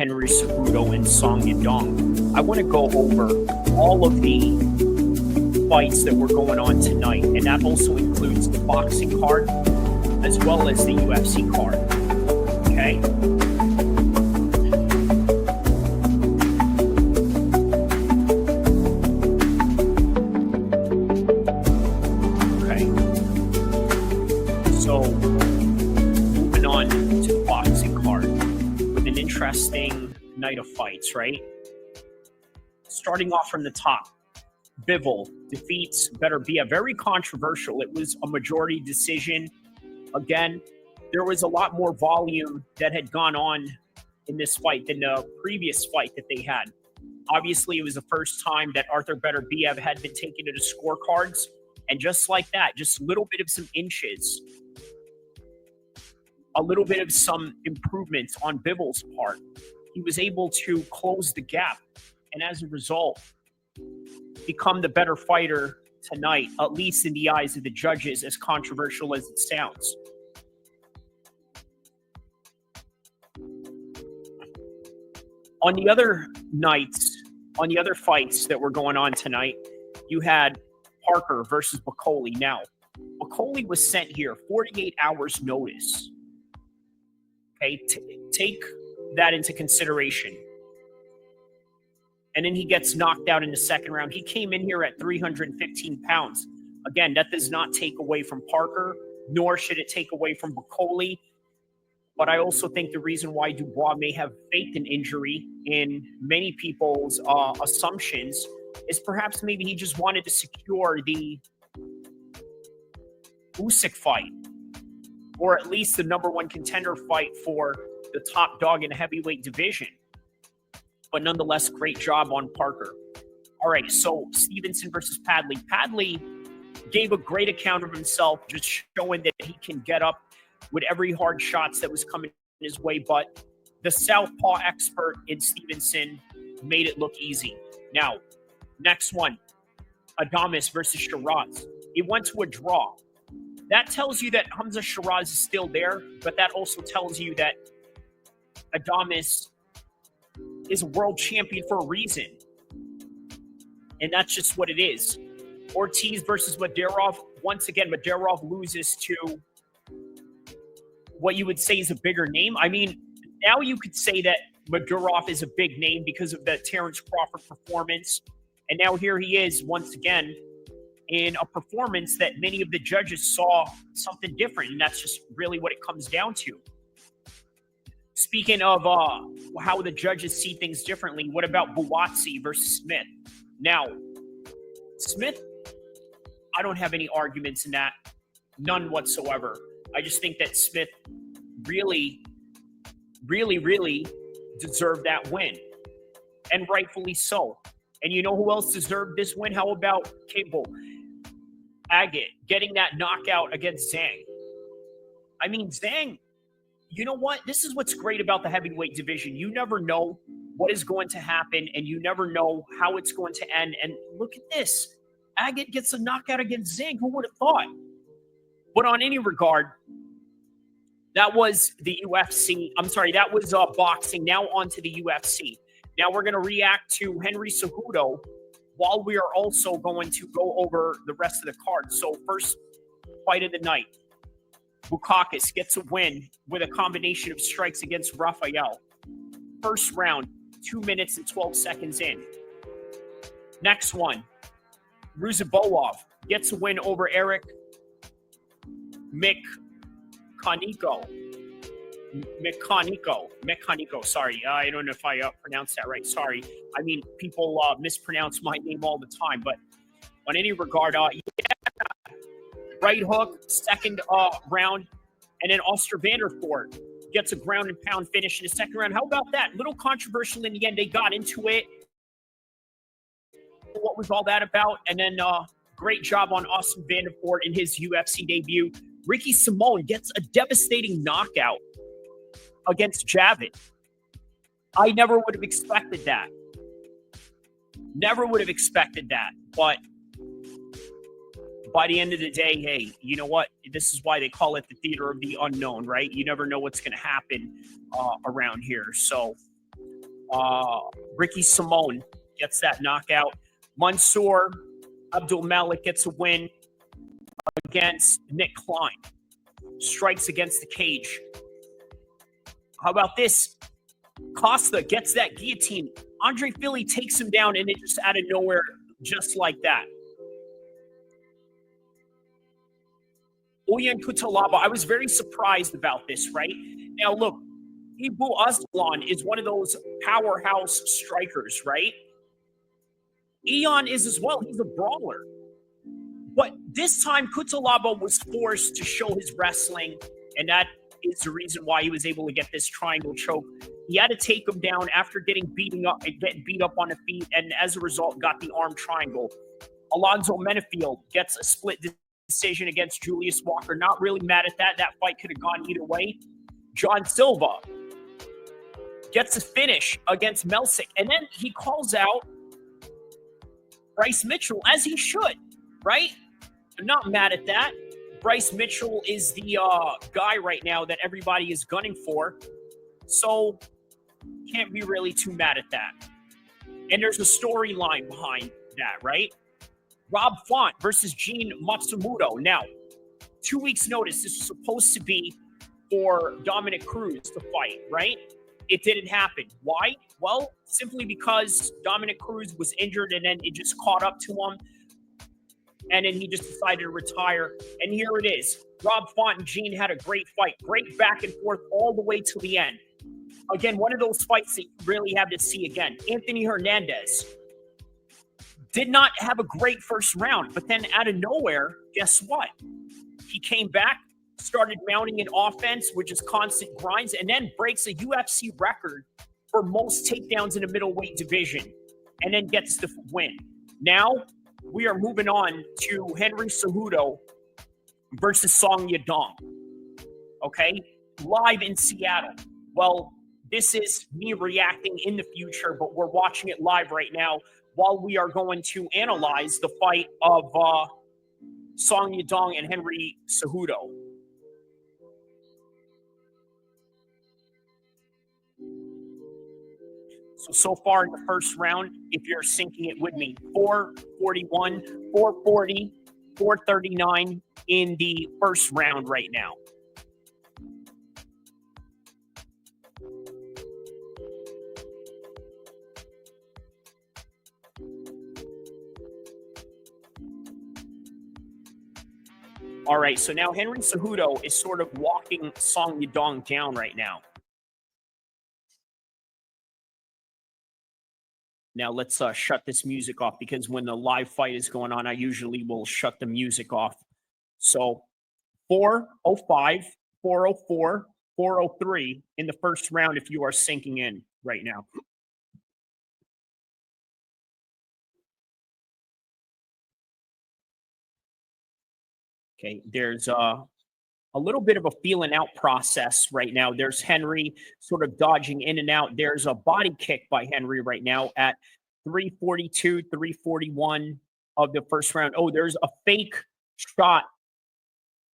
Henry Cejudo and Song Yadong. I want to go over all of the fights that were going on tonight, and that also includes the boxing card as well as the UFC card. Okay? Okay. So, moving on to the boxing card with an interesting night of fights, right? Starting off from the top. Bivol defeats Beterbiev. Very controversial. It was a majority decision. Again, there was a lot more volume that had gone on in this fight than the previous fight that they had. Obviously, it was the first time that Arthur Beterbiev had been taken to the scorecards. And just like that, just a little bit of some inches, a little bit of some improvements on Bivol's part. He was able to close the gap. And as a result, become the better fighter tonight, at least in the eyes of the judges, as controversial as it sounds. On the other nights, on the other fights that were going on tonight, you had Parker versus Bivol. Now, Bivol was sent here 48 hours notice. Okay, take that into consideration. And then he gets knocked out in the second round. He came in here at 315 pounds. Again, that does not take away from Parker, nor should it take away from Bivol. But I also think the reason why Dubois may have faked an injury in many people's assumptions is perhaps maybe he just wanted to secure the Usyk fight, or at least the number one contender fight for the top dog in the heavyweight division. But nonetheless, great job on Parker. All right, so Stevenson versus Padley. Padley gave a great account of himself, just showing that he can get up with every hard shots that was coming his way. But the southpaw expert in Stevenson made it look easy. Now, next one, Adames versus Shiraz. It went to a draw. That tells you that Hamza Shiraz is still there, but that also tells you that Adames is a world champion for a reason. And that's just what it is. Ortiz versus Beterbiev. Once again, Beterbiev loses to what you would say is a bigger name. I mean, now you could say that Beterbiev is a big name because of the Terrence Crawford performance. And now here he is once again in a performance that many of the judges saw something different. And that's just really what it comes down to. Speaking of how the judges see things differently, what about Buatsi versus Smith? Now, Smith, I don't have any arguments in that. None whatsoever. I just think that Smith really, really, really deserved that win. And rightfully so. And you know who else deserved this win? How about Cable Agate getting that knockout against Zhang? I mean, Zhang, you know what? This is what's great about the heavyweight division. You never know what is going to happen, and you never know how it's going to end. And look at this. Agate gets a knockout against Zhang. Who would have thought? But on any regard, that was the UFC. I'm sorry, that was boxing. Now on to the UFC. Now we're going to react to Henry Cejudo while we are also going to go over the rest of the card. So first fight of the night. Bukakis gets a win with a combination of strikes against Rafael. First round, 2 minutes and 12 seconds in. Next one, Ruziboev gets a win over Eric Mechanico. Sorry, I don't know if I pronounced that right. Sorry. I mean, people mispronounce my name all the time. But on any regard, right hook, second round, and then Ostervanderford gets a ground and pound finish in the second round. How about that? Little controversial in the end. They got into it. What was all that about? And then great job on Austin Vanderford in his UFC debut. Ricky Simone gets a devastating knockout against Javid. I never would have expected that. Never would have expected that. But by the end of the day, hey, you know what? This is why they call it the theater of the unknown, right? You never know what's going to happen around here. So Ricky Simone gets that knockout. Mansour Abdul Malik gets a win against Nick Klein. Strikes against the cage. How about this? Costa gets that guillotine. Andre Fili takes him down, and it just out of nowhere, just like that. Oyan Kutalaba, I was very surprised about this, right? Now, look, Ibu Aslan is one of those powerhouse strikers, right? Ion is as well. He's a brawler. But this time, Kutalaba was forced to show his wrestling, and that is the reason why he was able to get this triangle choke. He had to take him down after getting beat up on the feet, and as a result, got the arm triangle. Alonzo Menefield gets a split decision against Julius Walker. Not really mad at that. That fight could have gone either way. John Silva gets a finish against Melsick, and then he calls out Bryce Mitchell, as he should, right? I'm not mad at that. Bryce Mitchell is the guy right now that everybody is gunning for, so can't be really too mad at that. And there's a storyline behind that, right? Rob Font versus Gene Matsumoto. Now, 2 weeks' notice. This was supposed to be for Dominic Cruz to fight, right? It didn't happen. Why? Well, simply because Dominic Cruz was injured, and then it just caught up to him. And then he just decided to retire. And here it is. Rob Font and Gene had a great fight. Great back and forth all the way to the end. Again, one of those fights that you really have to see again. Anthony Hernandez did not have a great first round, but then out of nowhere, guess what? He came back, started mounting an offense, which is constant grinds, and then breaks a UFC record for most takedowns in the middleweight division, and then gets the win. Now, we are moving on to Henry Cejudo versus Song Yadong. Okay? Live in Seattle. Well, this is me reacting in the future, but we're watching it live right now while we are going to analyze the fight of Song Yadong and Henry Cejudo. So far in the first round, if you're syncing it with me, 441, 440, 439 in the first round right now. All right, so now Henry Cejudo is sort of walking Song Yadong down right now. Now let's shut this music off, because when the live fight is going on, I usually will shut the music off. So 405, 404, 403 in the first round if you are syncing in right now. Okay, there's a little bit of a feeling out process right now. There's Henry sort of dodging in and out. There's a body kick by Henry right now at 342, 341 of the first round. Oh, there's a fake shot,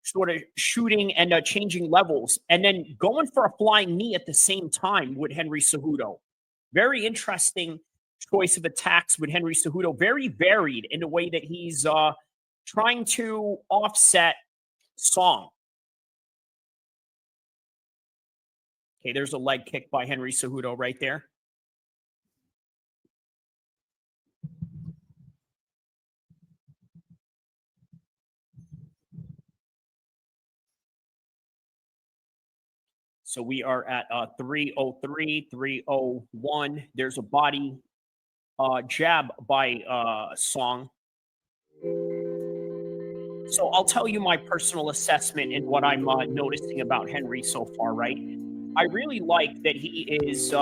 sort of shooting and changing levels, and then going for a flying knee at the same time with Henry Cejudo. Very interesting choice of attacks with Henry Cejudo. Very varied in the way that he's trying to offset Song. Okay, there's a leg kick by Henry Cejudo right there. So we are at 303, 301. There's a body jab by Song. So I'll tell you my personal assessment and what I'm noticing about Henry so far, right? I really like that he is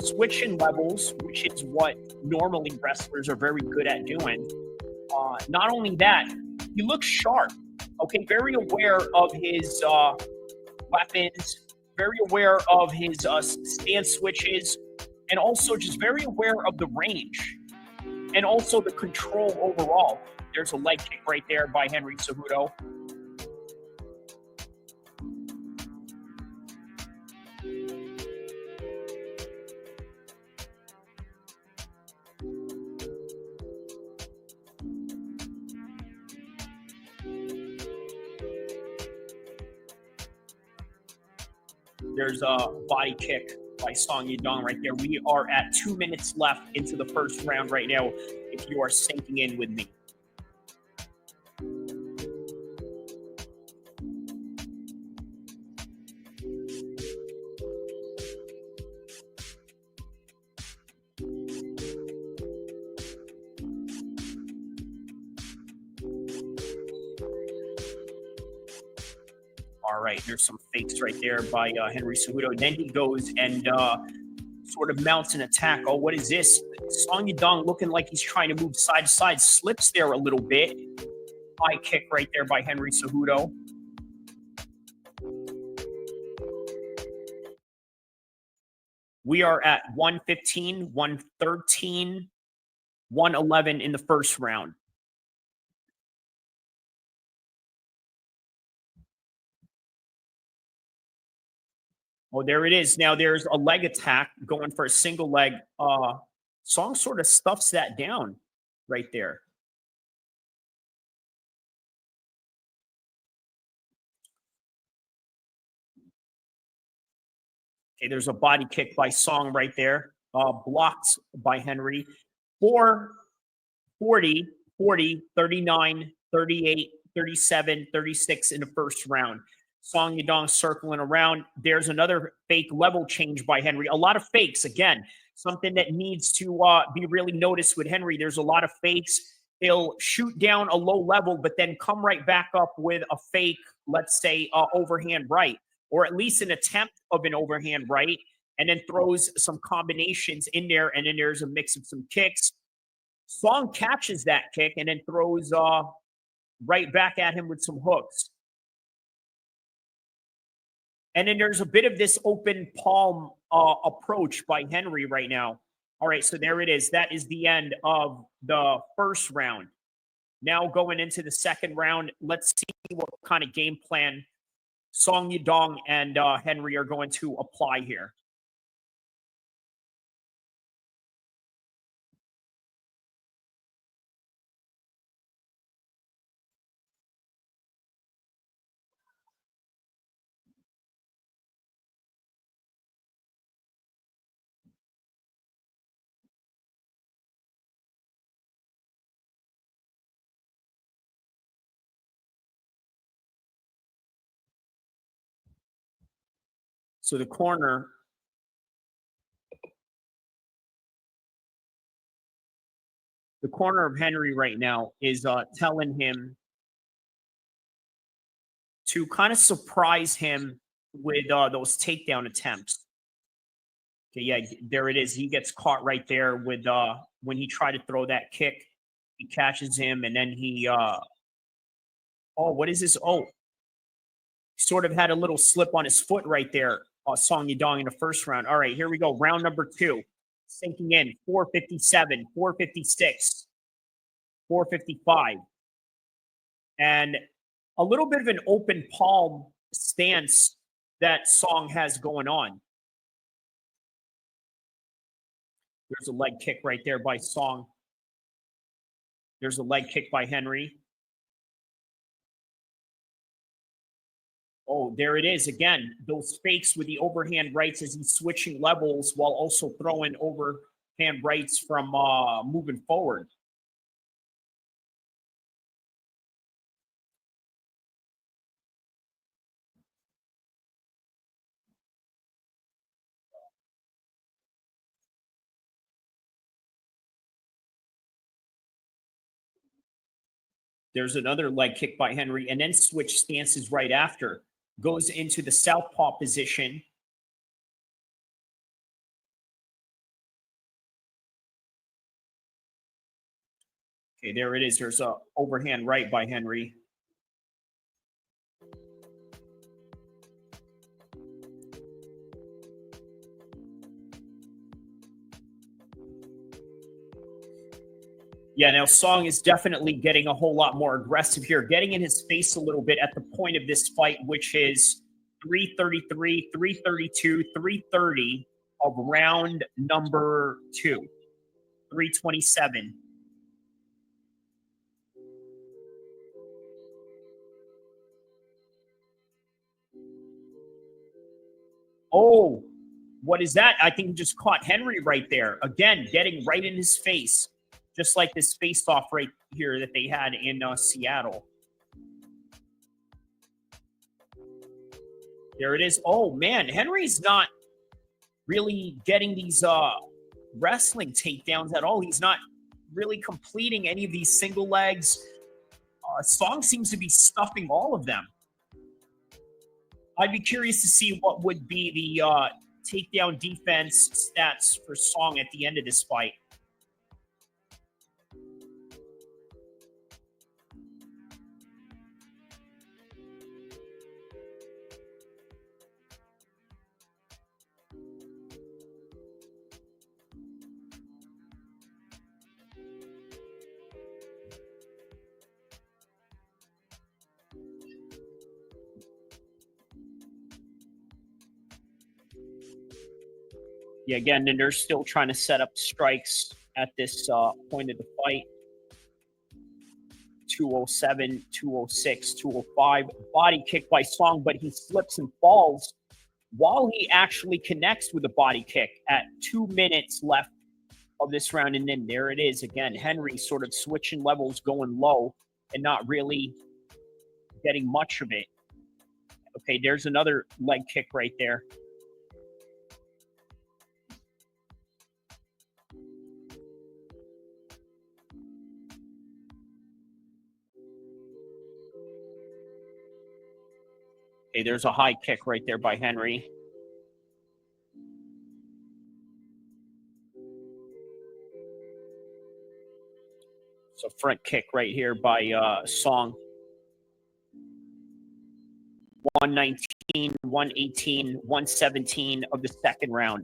switching levels, which is what normally wrestlers are very good at doing. Not only that, he looks sharp. Okay, very aware of his weapons, very aware of his stance switches, and also just very aware of the range and also the control overall. There's a leg kick right there by Henry Cejudo. There's a body kick by Song Yadong right there. We are at 2 minutes left into the first round right now, if you are sinking in with me. All right, there's some fakes right there by Henry Cejudo. Then he goes and sort of mounts an attack. Oh, what is this? Song Yadong looking like he's trying to move side to side, slips there a little bit. High kick right there by Henry Cejudo. We are at 115, 113, 111 in the first round. Oh, there it is. Now there's a leg attack going for a single leg. Song sort of stuffs that down right there. Okay, there's a body kick by Song right there. Blocked by Henry. 4, 40, 40, 39, 38, 37, 36 in the first round. Song Yadong circling around. There's another fake level change by Henry. A lot of fakes, again, something that needs to be really noticed with Henry. There's a lot of fakes. He'll shoot down a low level, but then come right back up with a fake, let's say, overhand right, or at least an attempt of an overhand right, and then throws some combinations in there, and then there's a mix of some kicks. Song catches that kick and then throws right back at him with some hooks. And then there's a bit of this open palm approach by Henry right now. All right, so there it is. That is the end of the first round. Now going into the second round, let's see what kind of game plan Song Yadong and Henry are going to apply here. So the corner of Henry right now is telling him to kind of surprise him with those takedown attempts. Okay, yeah, there it is. He gets caught right there with when he tried to throw that kick. He catches him, and then he oh, what is this? Oh, sort of had a little slip on his foot right there. Song Yadong in the first round. All right, here we go. Round number 2. Sinking in. 457, 456, 455. And a little bit of an open palm stance that Song has going on. There's a leg kick right there by Song. There's a leg kick by Henry. Oh, there it is again. Those fakes with the overhand rights as he's switching levels while also throwing overhand rights from moving forward. There's another leg kick by Henry, and then switch stances right after. Goes into the southpaw position. Okay, there it is. There's a overhand right by Henry. Yeah, now Song is definitely getting a whole lot more aggressive here, getting in his face a little bit at the point of this fight, which is 333, 332, 330 of round number 2, 327. Oh, what is that? I think he just caught Henry right there. Again, getting right in his face, just like this face-off right here that they had in Seattle. There it is. Oh, man, Henry's not really getting these wrestling takedowns at all. He's not really completing any of these single legs. Song seems to be stuffing all of them. I'd be curious to see what would be the takedown defense stats for Song at the end of this fight. Yeah, again, and they're still trying to set up strikes at this point of the fight. 207, 206, 205. Body kick by Song, but he slips and falls while he actually connects with a body kick at 2 minutes left of this round. And then there it is again. Henry sort of switching levels, going low and not really getting much of it. Okay, there's another leg kick right there. Okay, there's a high kick right there by Henry. So front kick right here by Song. 119, 118, 117 of the second round.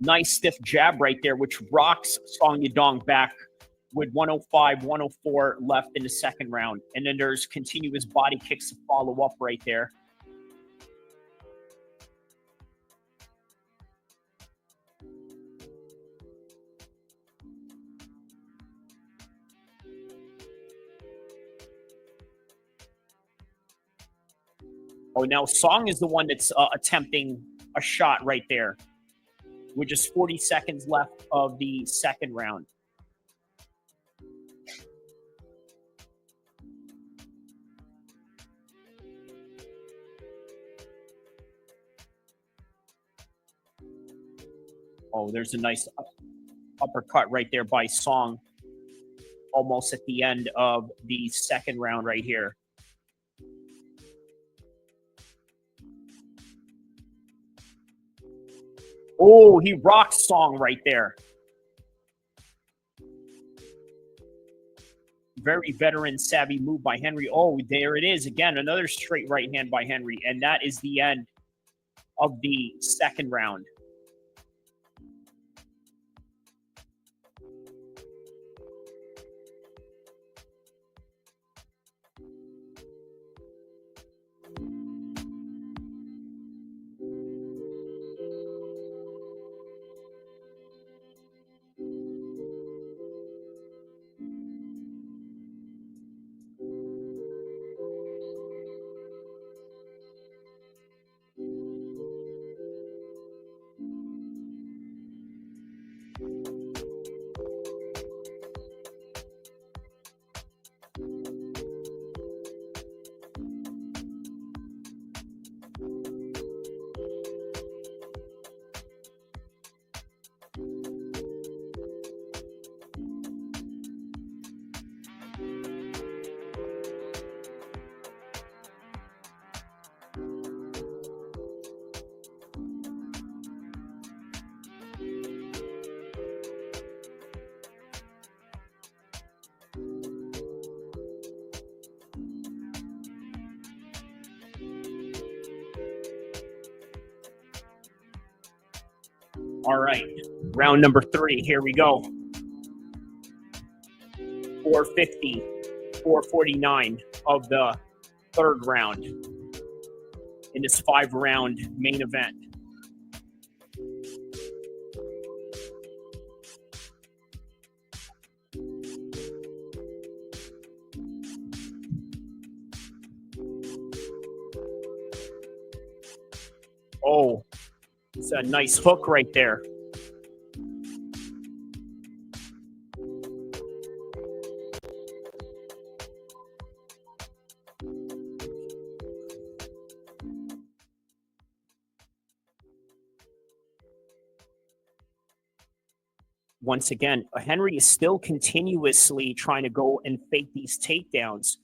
Nice stiff jab right there, which rocks Song Yadong back with 105, 104 left in the second round. And then there's continuous body kicks to follow up right there. Oh, now Song is the one that's attempting a shot right there with just 40 seconds left of the second round. Oh, there's a nice uppercut right there by Song, almost at the end of the second round right here. Oh, he rocks Song right there. Very veteran savvy move by Henry. Oh, there it is again. Another straight right hand by Henry. And that is the end of the second round. All right, round number 3. Here we go. 450, 449 of the third round in this 5-round main event. Oh, it's a nice hook right there. Once again, Henry is still continuously trying to go and fake these takedowns.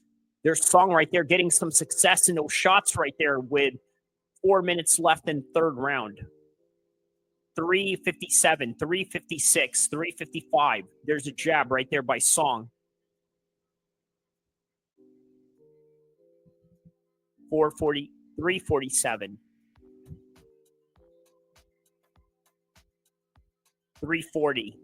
There's Song right there getting some success in those shots right there with 4 minutes left in third round. 357, 356, 355. There's a jab right there by Song. 440, 347. 340.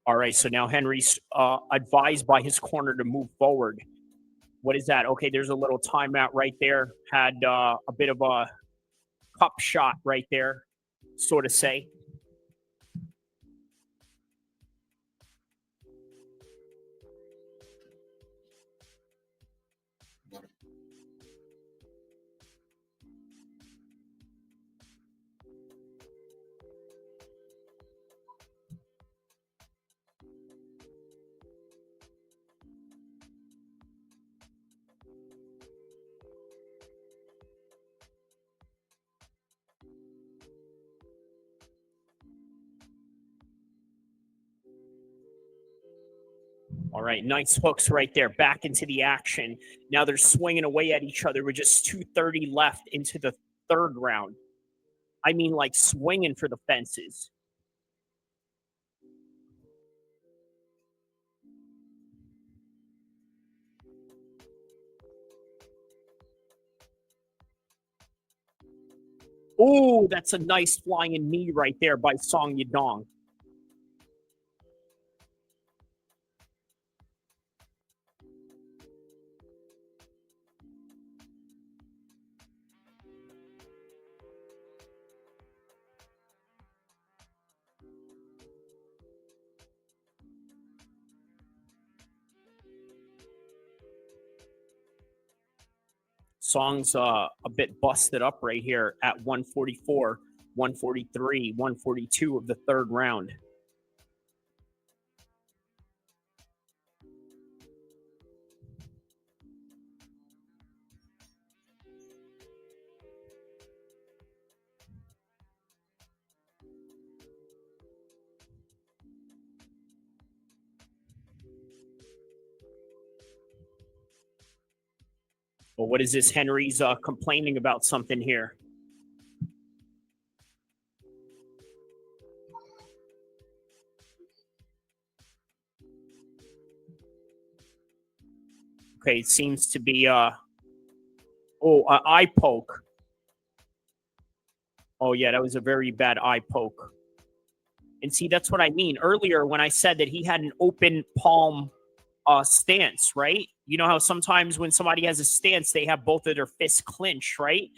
All right, so now Henry's advised by his corner to move forward. What is that? Okay, there's a little timeout right there. Had a bit of a cup shot right there, sort of say. All right, nice hooks right there, back into the action. Now they're swinging away at each other with just 2:30 left into the third round. I mean, like swinging for the fences. Oh, that's a nice flying knee right there by Song Yadong. Song's a bit busted up right here at 144, 143, 142 of the third round. Well, what is this? Henry's complaining about something here. Okay, it seems to be eye poke. Oh yeah, that was a very bad eye poke. And see, that's what I mean. Earlier when I said that he had an open palm stance, right? You know how sometimes when somebody has a stance, they have both of their fists clenched, right?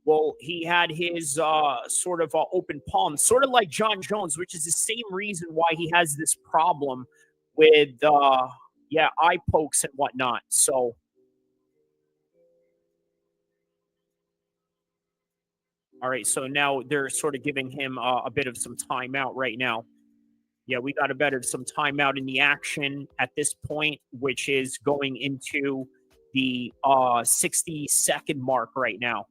Well, he had his sort of open palm, sort of like John Jones, which is the same reason why he has this problem with, yeah, eye pokes and whatnot. So, all right, so now they're sort of giving him a bit of some timeout right now. Yeah, we got a bit of some timeout in the action at this point, which is going into the 60-second mark right now.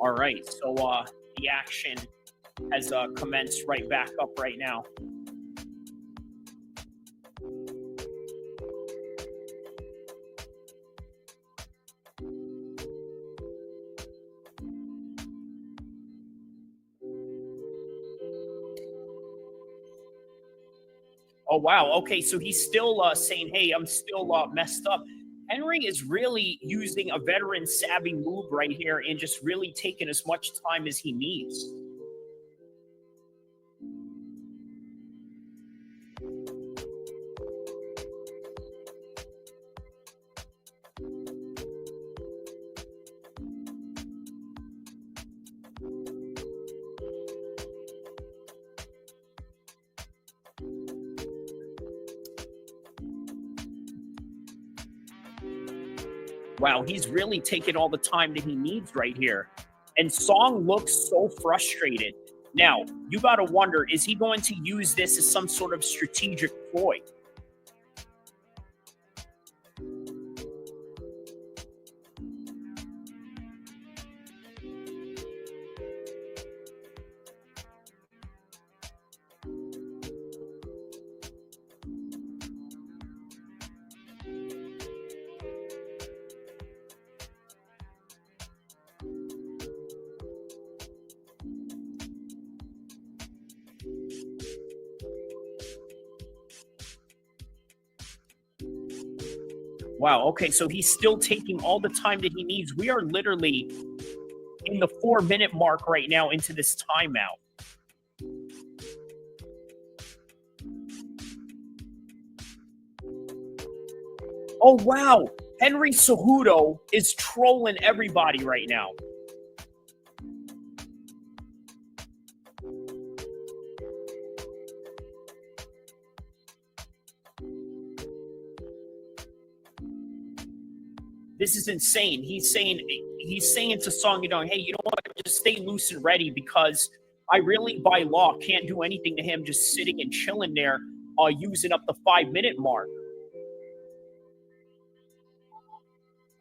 All right, so the action has commenced right back up right now. Oh wow. Okay, so he's still saying, "Hey, I'm still messed up." Henry is really using a veteran savvy move right here and just really taking as much time as he needs. Wow, he's really taking all the time that he needs right here. And Song looks so frustrated. Now, you got to wonder, is he going to use this as some sort of strategic ploy? Wow, okay, so he's still taking all the time that he needs. We are literally in the 4-minute mark right now into this timeout. Oh, wow. Henry Cejudo is trolling everybody right now. This is insane. He's saying to Song Yadong, hey, you know what? Just stay loose and ready because I really, by law, can't do anything to him just sitting and chilling there, using up the 5-minute mark.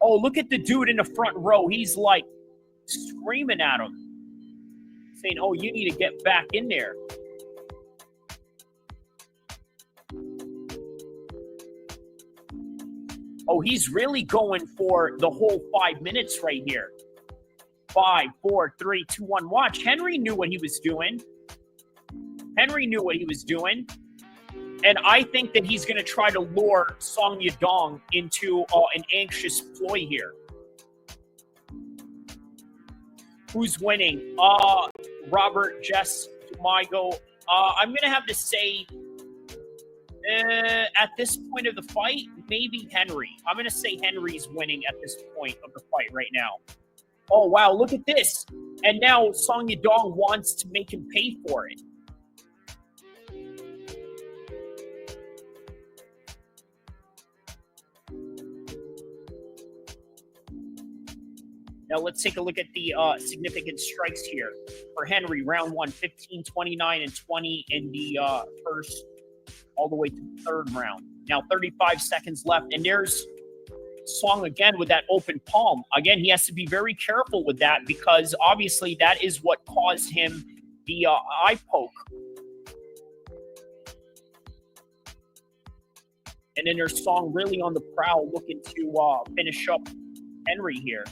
Oh, look at the dude in the front row. He's like screaming at him, saying, oh, you need to get back in there. Oh, he's really going for the whole 5 minutes right here. 5, 4, 3, 2, 1. Watch. Henry knew what he was doing. Henry knew what he was doing. And I think that he's going to try to lure Song Yadong into an anxious ploy here. Who's winning? Robert, Jess, Dumago. I'm going to have to say, at this point of the fight, maybe Henry. I'm going to say Henry's winning at this point of the fight right now. Oh, wow, look at this. And now Song Yadong wants to make him pay for it. Now let's take a look at the significant strikes here. For Henry, round 1, 15, 29, and 20 in the first, all the way to the third round. Now 35 seconds left, and there's Song again with that open palm. Again, he has to be very careful with that because obviously that is what caused him the eye poke. And then there's Song really on the prowl looking to finish up Henry here.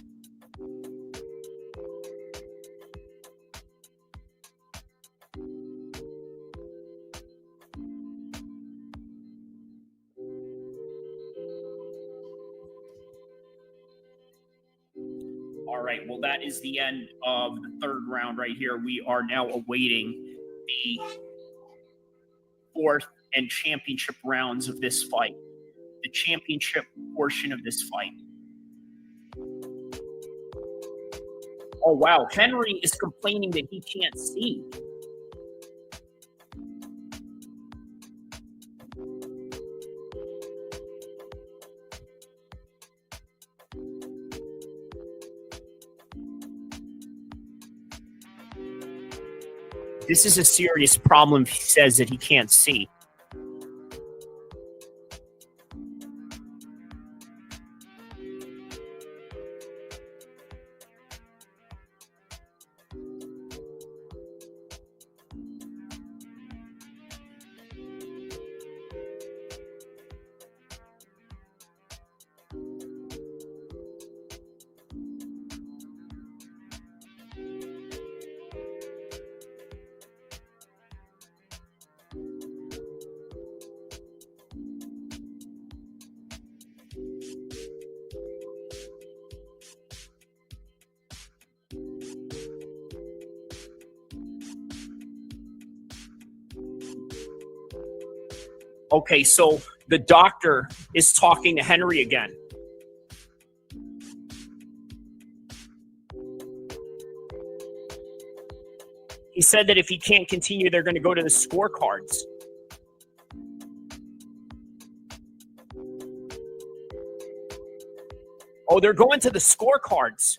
All right, well, that is the end of the third round right here. We are now awaiting the fourth and championship rounds of this fight, the championship portion of this fight. Oh, wow, Henry is complaining that he can't see. This is a serious problem if he says that he can't see. Okay, so the doctor is talking to Henry again. He said that if he can't continue, they're going to go to the scorecards. Oh, they're going to the scorecards.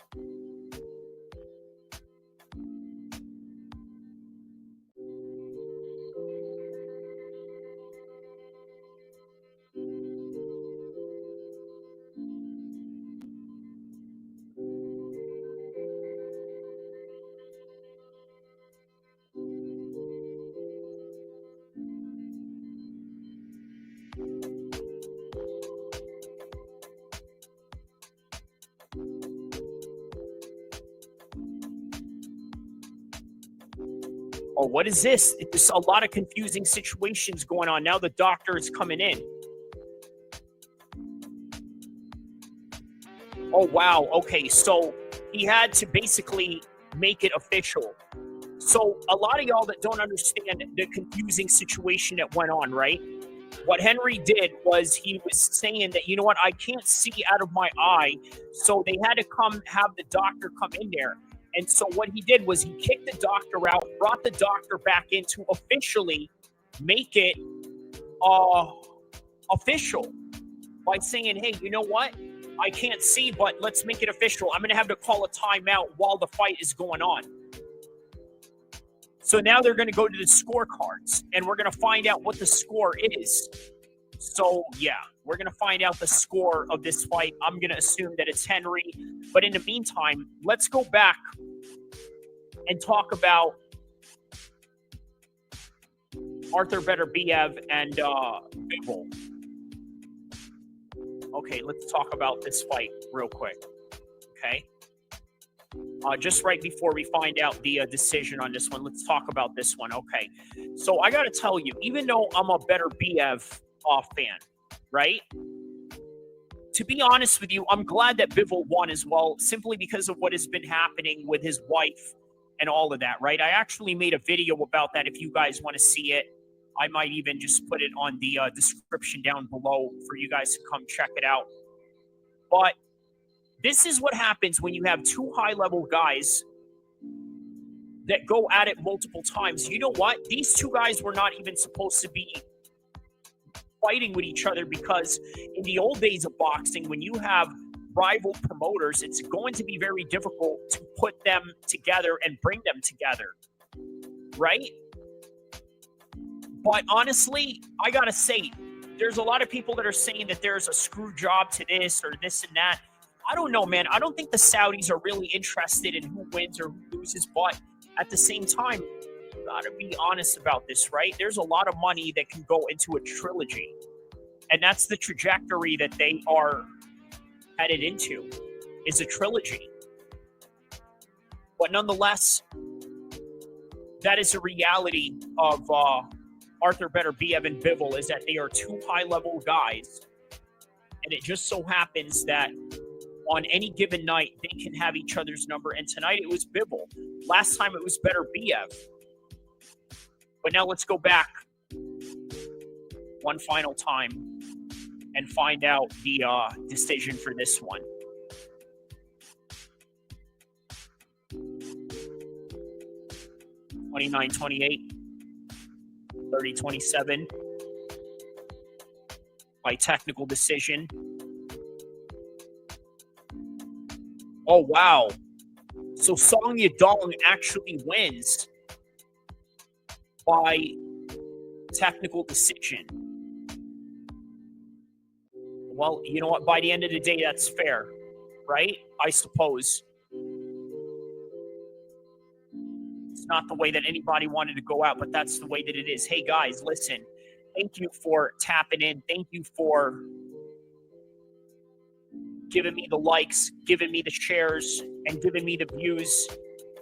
Oh, what is this? There's a lot of confusing situations going on. Now the doctor is coming in. Oh, wow. Okay, so he had to basically make it official. So a lot of y'all that don't understand the confusing situation that went on, right? What Henry did was he was saying that, you know what, I can't see out of my eye. So they had to have the doctor come in there. And so what he did was he kicked the doctor out, brought the doctor back in to officially make it uh, official by saying, hey, you know what? I can't see, but let's make it official. I'm going to have to call a timeout while the fight is going on. So now they're going to go to the scorecards, and we're going to find out what the score is. So, yeah, we're going to find out the score of this fight. I'm going to assume that it's Henry. But in the meantime, let's go back and talk about Arthur Beterbiev and Bivol. Okay, let's talk about this fight real quick. Okay. Just right before we find out the decision on this one, let's talk about this one. Okay. So I got to tell you, even though I'm a Beterbiev fan, right? To be honest with you, I'm glad that Bivol won as well, simply because of what has been happening with his wife and all of that, right? I actually made a video about that. If you guys want to see it, I might even just put it on the description down below for you guys to come check it out. But this is what happens when you have two high-level guys that go at it multiple times. You know what? These two guys were not even supposed to be fighting with each other, because in the old days of boxing, when you have rival promoters, it's going to be very difficult to put them together and bring them together, right? But honestly, I gotta say, there's a lot of people that are saying that there's a screw job to this or this and that. I don't know, man. I don't think the Saudis are really interested in who wins or who loses, but at the same time, you gotta be honest about this, right? There's a lot of money that can go into a trilogy, and that's the trajectory that they are headed into, is a trilogy. But nonetheless, that is the reality of Arthur Beterbiev and Bivol, is that they are two high-level guys, and it just so happens that on any given night, they can have each other's number, and tonight it was Bivol. Last time it was Beterbiev. But now let's go back one final time and find out the decision for this one. (29-28), 30-27 by technical decision. Oh, wow. So Song Yadong actually wins by technical decision. Well, you know what? By the end of the day, that's fair, right? I suppose. It's not the way that anybody wanted to go out, but that's the way that it is. Hey, guys, listen. Thank you for tapping in. Thank you for giving me the likes, giving me the shares, and giving me the views.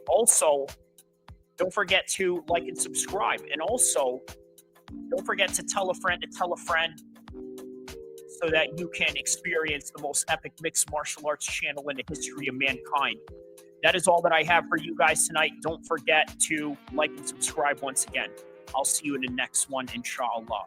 Also, don't forget to like and subscribe. And also, don't forget to tell a friend so that you can experience the most epic mixed martial arts channel in the history of mankind. That is all that I have for you guys tonight. Don't forget to like and subscribe once again. I'll see you in the next one, inshallah.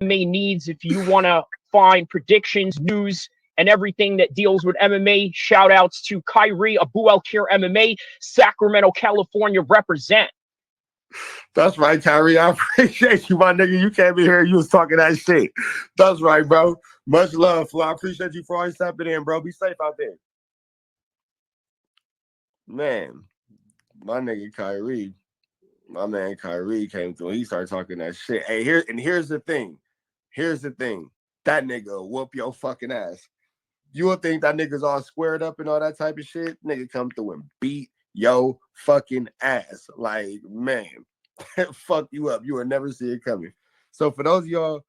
MMA needs if you want to find predictions, news, and everything that deals with MMA. Shout outs to Kyrie, Abu El-Kheer MMA, Sacramento, California represent. That's right, Kyrie. I appreciate you, my nigga. You came in here, you was talking that shit. That's right, bro. Much love, Flo. I appreciate you for always stepping in, bro. Be safe out there. Man, my nigga Kyrie, my man Kyrie came through. He started talking that shit. Hey, here's the thing. Here's the thing. That nigga will whoop your fucking ass. You would think that nigga's all squared up and all that type of shit. Nigga come through and beat your fucking ass. Like, man, fuck you up. You will never see it coming. So for those of y'all